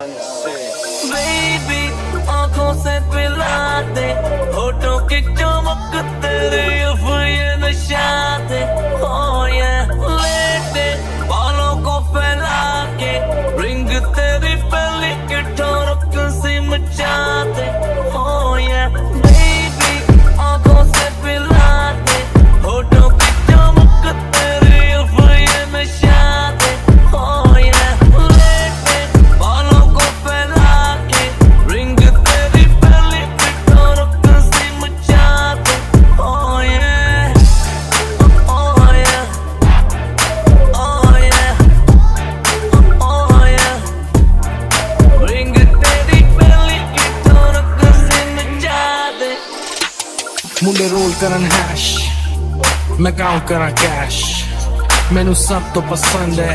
Baby आंखों से पिला दे, होठों की चमक तेरे ये नशा दे। Oh yeah, लेटे बालों को फैला के, रिंग तेरी पहली की ठोरक सी मचा दे। Oh yeah, बेबी आंखों से पिला दे, होठों की चमक तेरी ये नशा दे। Oh yeah, लेटे बालों को फैला के, रिंग तेरी पहली की ठोरक सी मचा दे। Oh yeah, oh yeah, oh yeah, oh yeah, ring तेरी पहली की ठोरक सी मचा दे। मुंडे रोल करन हैश, मैं काउंट करा कैश, मैनू सब तो पसंद है